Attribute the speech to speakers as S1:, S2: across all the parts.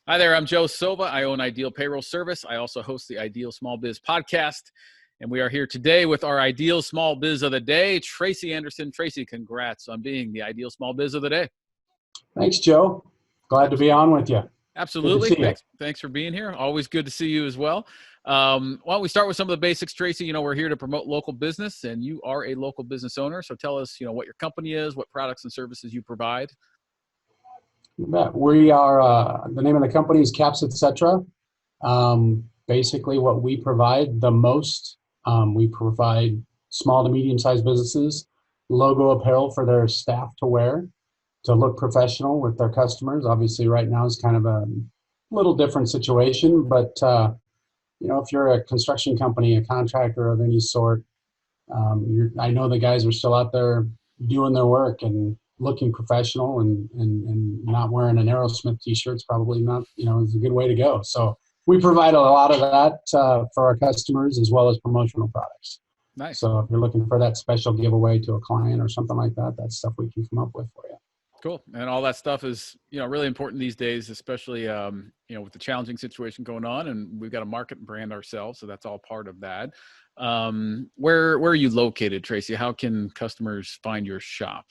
S1: Hi there, I'm Joe Silva. I own Ideal Payroll Service. I also host the Ideal Small Biz podcast. And we are here today with our Ideal Small Biz of the Day, Tracy Anderson. Tracy, congrats on being the Ideal Small Biz of the Day.
S2: Thanks, Joe. Glad to be on with you.
S1: Absolutely.
S2: Good to see you.
S1: Thanks for being here. Always good to see you as well. Why don't we start with some of the basics, Tracy? We're here to promote local business, and you are a local business owner. So tell us, what your company is, what products and services you provide.
S2: You bet. We are, the name of the company is Caps, etc. Basically what we provide the most, we provide small to medium-sized businesses, logo apparel for their staff to wear, to look professional with their customers. Obviously right now is kind of a little different situation, but if you're a construction company, a contractor of any sort, I know the guys are still out there doing their work and looking professional, and not wearing an Aerosmith t-shirt is probably not, is a good way to go. So we provide a lot of that for our customers, as well as promotional products.
S1: Nice.
S2: So if you're looking for that special giveaway to a client or something like that, that's stuff we can come up with for you.
S1: Cool. And all that stuff is, really important these days, especially, with the challenging situation going on, and we've got to market and brand ourselves. So that's all part of that. Where are you located, Tracy? How can customers find your shop?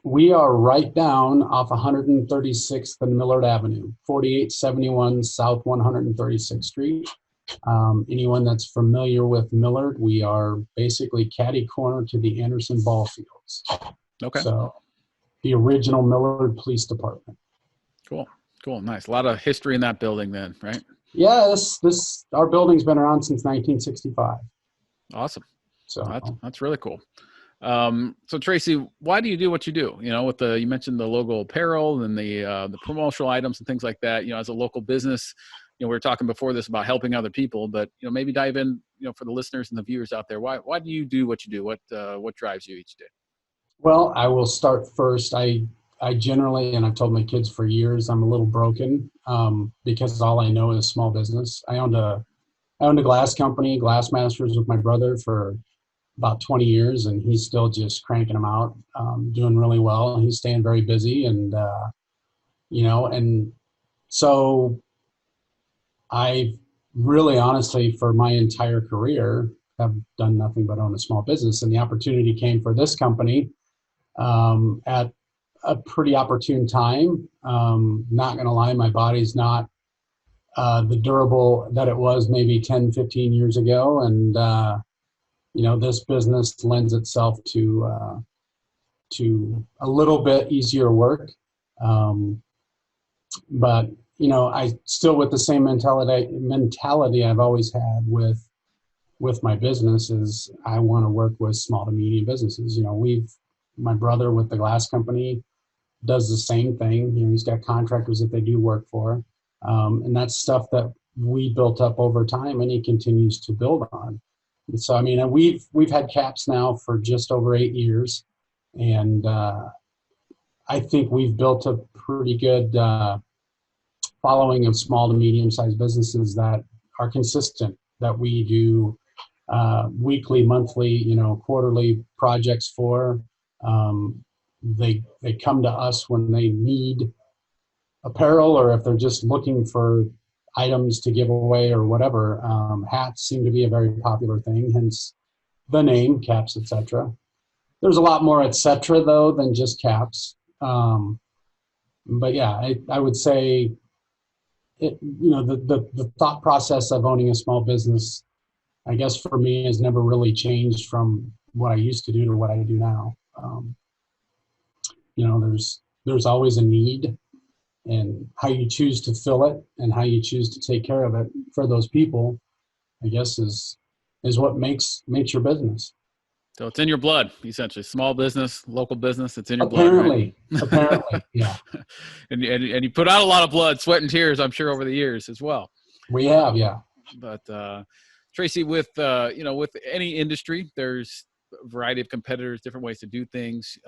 S2: We are right down off 136th and Millard Avenue, 4871 South 136th Street. Anyone that's familiar with Millard, we are basically catty corner to the Anderson ball fields.
S1: Okay.
S2: So the original Millard Police Department.
S1: Cool. Nice. A lot of history in that building then, right?
S2: Yeah, our building's been around since 1965.
S1: Awesome.
S2: So
S1: that's really cool. So Tracy, why do you do what you do? You mentioned the logo apparel and the promotional items and things like that. As a local business, we were talking before this about helping other people, but maybe dive in, for the listeners and the viewers out there. Why do you do what you do? What drives you each day?
S2: Well, I will start first. I generally, and I've told my kids for years, I'm a little broken because all I know is small business. I owned a glass company, Glass Masters, with my brother for about 20 years, and he's still just cranking them out, doing really well. He's staying very busy, and and so I really, honestly, for my entire career, have done nothing but own a small business, and the opportunity came for this company at a pretty opportune time. Not going to lie, my body's not the durable that it was maybe 10, 15 years ago, and this business lends itself to a little bit easier work. But, I still, with the same mentality I've always had with my business, is I want to work with small to medium businesses. My brother with the glass company does the same thing. He's got contractors that they do work for. And that's stuff that we built up over time, and he continues to build on. And so, we've had Caps now for just over 8 years, and I think we've built a pretty good following of small to medium-sized businesses that are consistent, that we do weekly, monthly, quarterly projects for. They come to us when they need apparel, or if they're just looking for items to give away or whatever. Hats seem to be a very popular thing, hence the name Caps, etc. There's a lot more etc. though than just Caps. But yeah, I would say the thought process of owning a small business, I guess for me, has never really changed from what I used to do to what I do now. There's always a need, and how you choose to fill it and how you choose to take care of it for those people, I guess is what makes your business.
S1: So it's in your blood, essentially. Small business, local business, it's in your blood. Right?
S2: Apparently, yeah.
S1: and you put out a lot of blood, sweat, and tears, I'm sure, over the years as well.
S2: We have, yeah.
S1: But Tracy, with any industry, there's a variety of competitors, different ways to do things.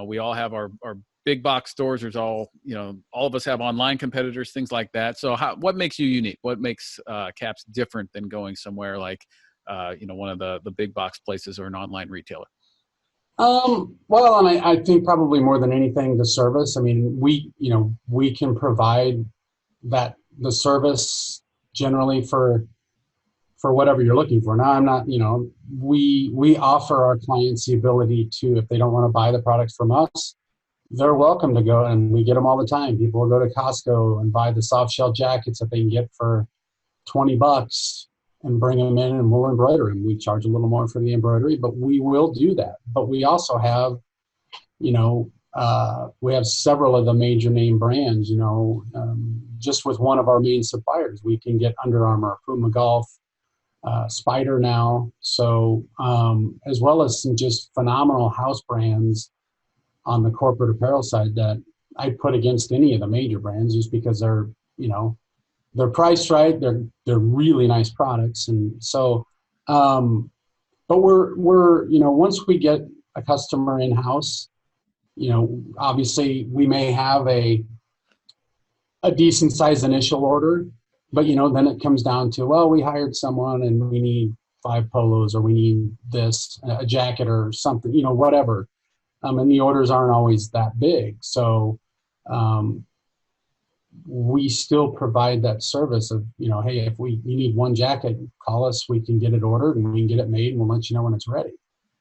S1: We all have our big box stores. There's all of us have online competitors, things like that. So what makes you unique? What makes Caps different than going somewhere like, one of the big box places or an online retailer?
S2: Well, and I think probably more than anything, the service. We can provide that the service generally for whatever you're looking for. Now, I'm not, we offer our clients the ability to, if they don't want to buy the products from us, they're welcome to go, and we get them all the time. People will go to Costco and buy the soft shell jackets that they can get for $20 and bring them in, and we'll embroider them. We charge a little more for the embroidery, but we will do that. But we also have, we have several of the major name brands, just with one of our main suppliers, we can get Under Armour, Puma Golf, Spider now. So, as well as some just phenomenal house brands on the corporate apparel side that I put against any of the major brands, just because they're, they're priced right. They're really nice products. And so, but we're, once we get a customer in house, obviously we may have a decent sized initial order, but, then it comes down to, well, we hired someone and we need 5 polos, or we need this, a jacket or something, whatever. And the orders aren't always that big. So, we still provide that service of, hey, if you need one jacket, call us, we can get it ordered and we can get it made, and we'll let you know when it's ready.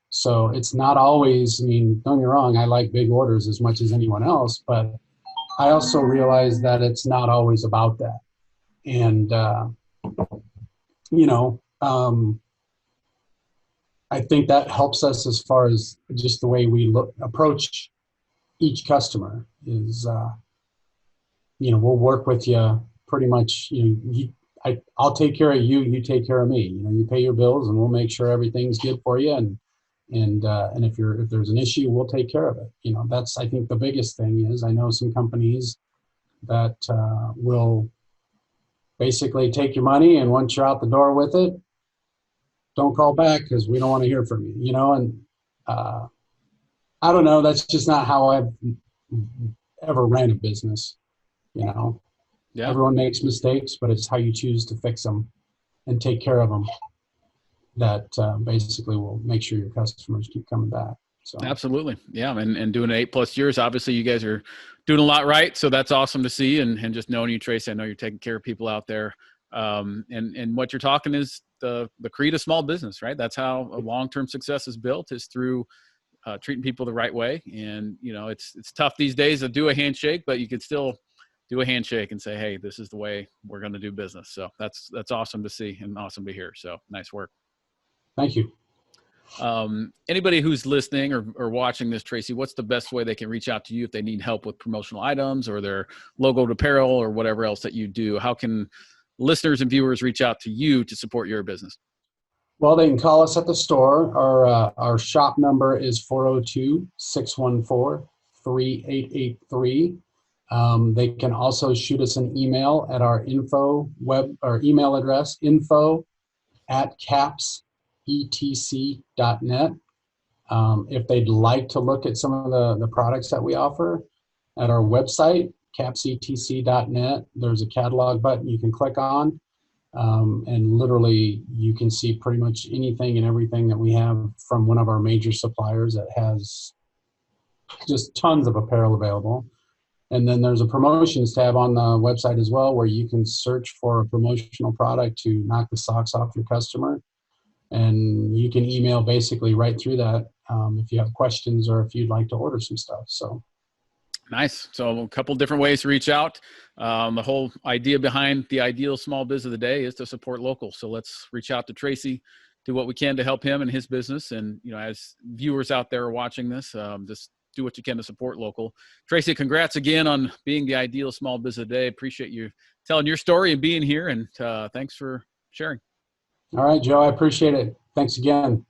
S2: So it's not always, don't get me wrong, I like big orders as much as anyone else, but I also realize that it's not always about that. And, I think that helps us as far as just the way we approach each customer is, we'll work with you pretty much, I'll take care of you, you take care of me. You pay your bills and we'll make sure everything's good for you. And if there's an issue, we'll take care of it. That's, I think the biggest thing is, I know some companies that will basically take your money, and once you're out the door with it, don't call back because we don't want to hear from you, and I don't know, that's just not how I've ever ran a business. Yeah. Everyone makes mistakes, but it's how you choose to fix them and take care of them that basically will make sure your customers keep coming back. So
S1: absolutely. Yeah. And doing it 8+ years, obviously you guys are doing a lot right. So that's awesome to see. And just knowing you, Tracy, I know you're taking care of people out there. And what you're talking is the creed of small business, right? That's how a long-term success is built, is through treating people the right way. And, it's tough these days to do a handshake, but you could still do a handshake and say, hey, this is the way we're going to do business. So that's awesome to see and awesome to hear. So nice work.
S2: Thank you.
S1: Anybody who's listening or watching this, Tracy, what's the best way they can reach out to you if they need help with promotional items or their logoed apparel or whatever else that you do? How can listeners and viewers reach out to you to support your business?
S2: Well, they can call us at the store. Our shop number is 402-614-3883. They can also shoot us an email at our email address, info@capsetc.net. If they'd like to look at some of the products that we offer at our website, capsetc.net, there's a catalog button you can click on. And literally you can see pretty much anything and everything that we have from one of our major suppliers that has just tons of apparel available. And then there's a promotions tab on the website as well, where you can search for a promotional product to knock the socks off your customer. And you can email basically right through that if you have questions or if you'd like to order some stuff. So
S1: nice. So a couple different ways to reach out. The whole idea behind the ideal small biz of the day is to support local. So let's reach out to Tracy, do what we can to help him and his business. And, as viewers out there are watching this, just do what you can to support local. Tracy, congrats again on being the ideal small biz of the day. Appreciate you telling your story and being here. And thanks for sharing.
S2: All right, Joe, I appreciate it. Thanks again.